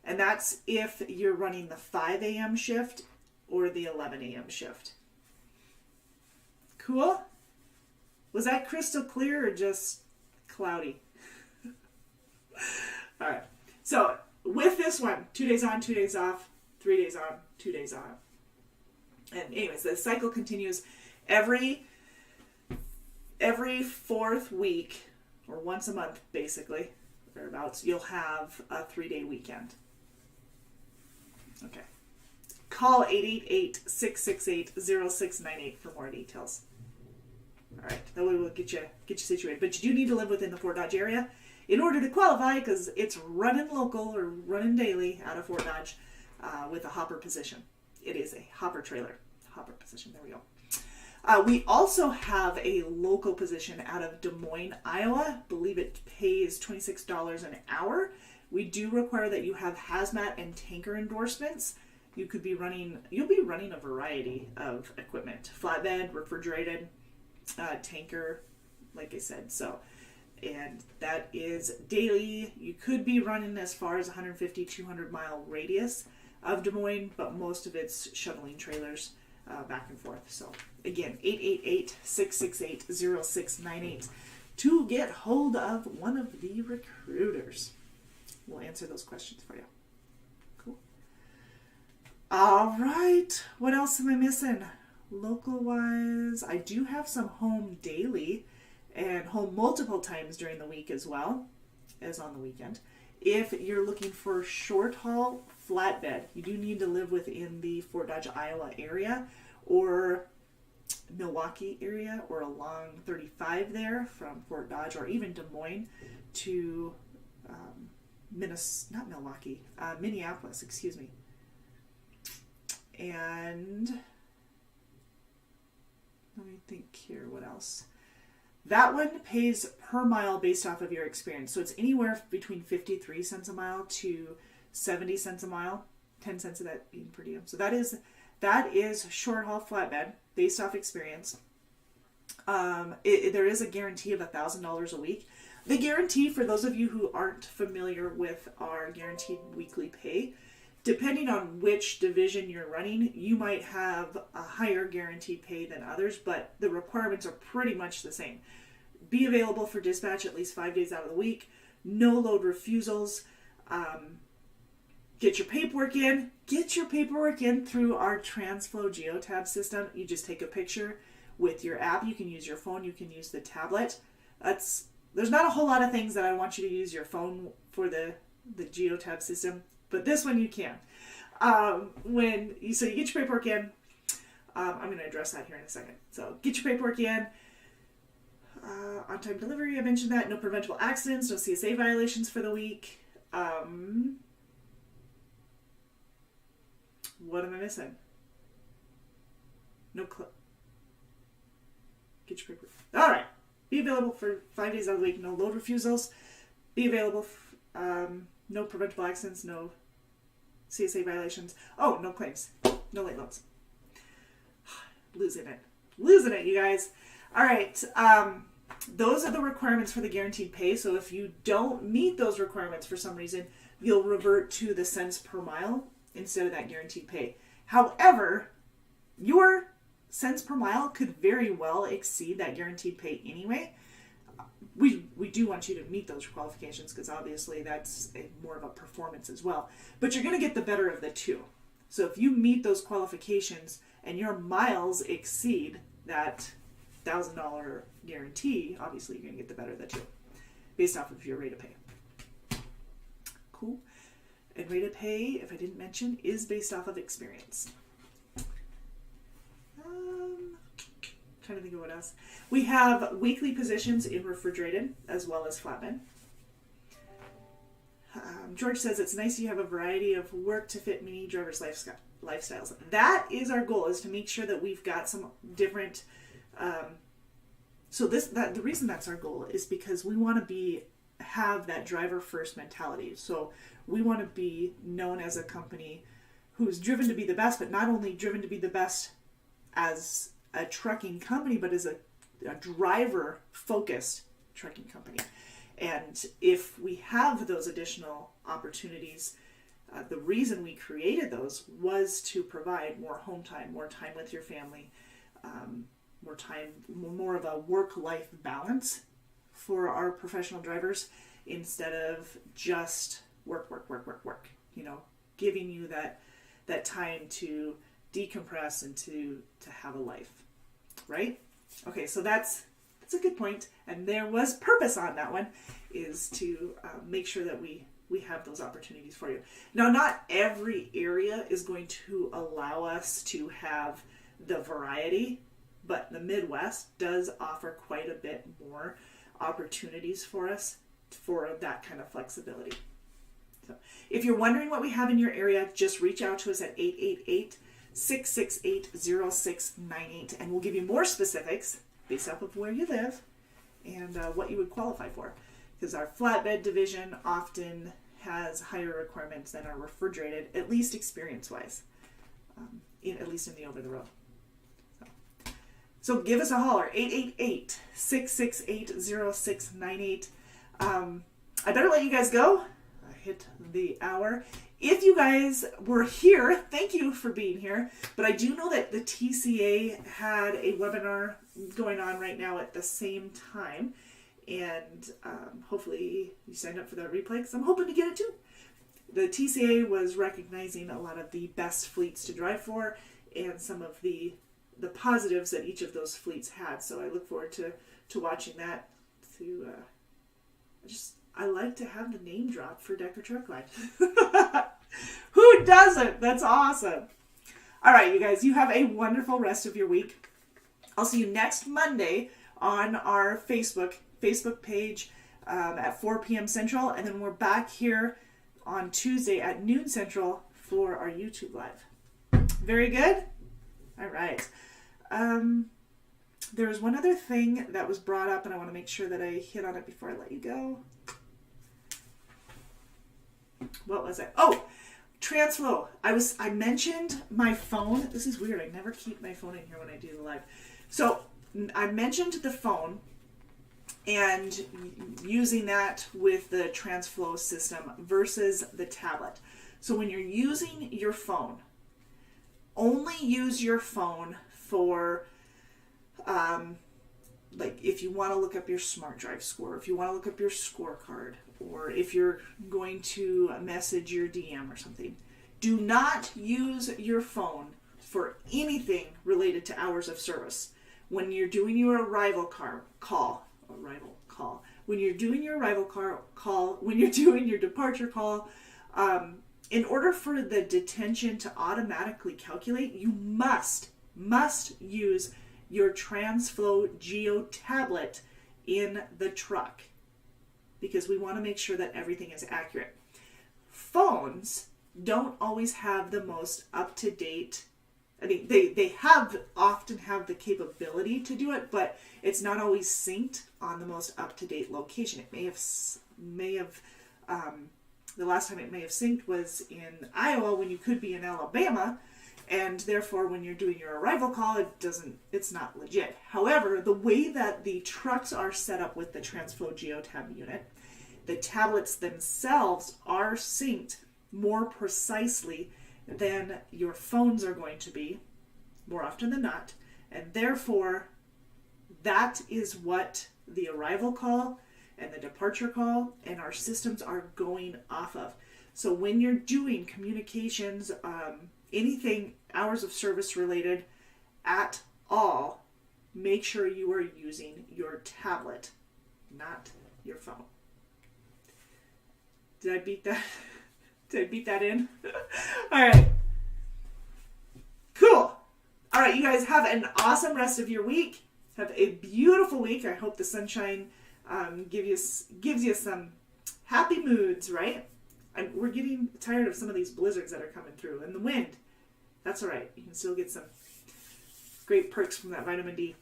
And that's if you're running the 5 a.m. shift or the 11 a.m. shift. Cool? Was that crystal clear or just cloudy? All right. So with this one, 2 days on, 2 days off, 3 days on, 2 days on. And anyways, the cycle continues every 4th week, or once a month, basically, thereabouts, you'll have a 3-day weekend. Okay. Call 888-668-0698 for more details. All right. That way we'll get you situated. But you do need to live within the Fort Dodge area in order to qualify, because it's running local or running daily out of Fort Dodge with a hopper position. It is a hopper trailer. Hopper position. There we go. We also have a local position out of Des Moines, Iowa. I believe it pays $26 an hour. We do require that you have hazmat and tanker endorsements. You'll be running a variety of equipment. Flatbed, refrigerated, tanker, like I said. So, and that is daily. You could be running as far as 150, 200 mile radius of Des Moines, but most of it's shuttling trailers back and forth. So again, 888-668-0698 to get hold of one of the recruiters. We'll answer those questions for you. Cool. All right. What else am I missing? Local wise, I do have some home daily and home multiple times during the week as well as on the weekend. If you're looking for short haul flatbed, you do need to live within the Fort Dodge, Iowa area or Milwaukee area or along 35 there from Fort Dodge or even Des Moines to Minneapolis, excuse me. And let me think here, what else? That one pays per mile based off of your experience. So it's anywhere between 53 cents a mile to 70 cents a mile, 10 cents of that being per diem. So that is short haul flatbed based off experience. There is a guarantee of $1,000 a week. The guarantee, for those of you who aren't familiar with our guaranteed weekly pay, depending on which division you're running, you might have a higher guaranteed pay than others, but the requirements are pretty much the same. Be available for dispatch at least 5 days out of the week. No load refusals. Get your paperwork in. Get your paperwork in through our TransFlow Geotab system. You just take a picture with your app. You can use your phone. You can use the tablet. There's not a whole lot of things that I want you to use your phone for the Geotab system, but this one you can. So you get your paperwork in. I'm going to address that here in a second. So get your paperwork in. On-time delivery, I mentioned that. No preventable accidents, no CSA violations for the week. What am I missing? Get your paperwork. All right. Be available for 5 days out of the week. No load refusals. Be available. No preventable accidents. No CSA violations. Oh, no claims. No late loads. Losing it, you guys. All right. those are the requirements for the guaranteed pay. So if you don't meet those requirements for some reason, you'll revert to the cents per mile instead of that guaranteed pay. However, your cents per mile could very well exceed that guaranteed pay anyway. We do want you to meet those qualifications because obviously that's more of a performance as well. But you're going to get the better of the two. So if you meet those qualifications and your miles exceed that $1,000 guarantee, obviously you're going to get the better of the two based off of your rate of pay. Cool. And rate of pay, if I didn't mention, is based off of experience. Trying to think of what else. We have weekly positions in refrigerated as well as flatbed. George says it's nice you have a variety of work to fit many drivers' lifestyles. That is our goal, is to make sure that we've got some different. The reason that's our goal is because we want to have that driver first mentality. So we want to be known as a company who's driven to be the best, but not only driven to be the best as a trucking company, but as a driver focused trucking company. And if we have those additional opportunities, the reason we created those was to provide more home time, more time with your family, more time, more of a work-life balance for our professional drivers instead of just work. You know, giving you that time to decompress and to have a life, right? Okay, so that's a good point, and there was purpose on that one, is to make sure that we have those opportunities for you. Now, not every area is going to allow us to have the variety, but the Midwest does offer quite a bit more opportunities for us for that kind of flexibility. So if you're wondering what we have in your area, just reach out to us at 888-668-0698, and we'll give you more specifics based off of where you live and what you would qualify for. Because our flatbed division often has higher requirements than our refrigerated, at least experience-wise, at least in the over-the-road. So give us a holler, 888-668-0698. I better let you guys go. I hit the hour. If you guys were here, thank you for being here. But I do know that the TCA had a webinar going on right now at the same time. And hopefully you signed up for that replay because I'm hoping to get it too. The TCA was recognizing a lot of the best fleets to drive for and some of the positives that each of those fleets had. So I look forward to watching that. I like to have the name drop for Decker Truck Line. Who doesn't? That's awesome. All right, you guys, you have a wonderful rest of your week. I'll see you next Monday on our Facebook page at 4 p.m. Central, and then we're back here on Tuesday at noon Central for our YouTube Live. Very good? All right. There was one other thing that was brought up, and I want to make sure that I hit on it before I let you go. What was it? Oh, TransFlow. I mentioned my phone. This is weird. I never keep my phone in here when I do the live. So I mentioned the phone and using that with the TransFlow system versus the tablet. So when you're using your phone, only use your phone for like if you want to look up your Smart Drive score, if you want to look up your scorecard, or if you're going to message your DM or something. Do not use your phone for anything related to hours of service. When you're doing your arrival call, when you're doing your arrival call, when you're doing your departure call, in order for the detention to automatically calculate, you must use your TransFlow Geo tablet in the truck, because we want to make sure that everything is accurate. Phones don't always have the most up-to-date. I mean, they often have the capability to do it, but it's not always synced on the most up-to-date location. It may have the last time it may have synced was in Iowa when you could be in Alabama, And therefore, when you're doing your arrival call, it's not legit. However, the way that the trucks are set up with the TransFlow GeoTab unit, the tablets themselves are synced more precisely than your phones are going to be, more often than not. And therefore, that is what the arrival call and the departure call and our systems are going off of. So when you're doing communications, anything hours of service related at all, make sure you are using your tablet, not your phone. Did I beat that? Did I beat that in? All right. Cool. All right, you guys have an awesome rest of your week. Have a beautiful week. I hope the sunshine gives you some happy moods, right? We're getting tired of some of these blizzards that are coming through, and the wind. That's all right. You can still get some great perks from that vitamin D.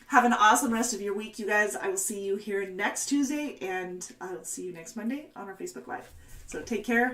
Have an awesome rest of your week, you guys. I will see you here next Tuesday, and I'll see you next Monday on our Facebook Live. So take care.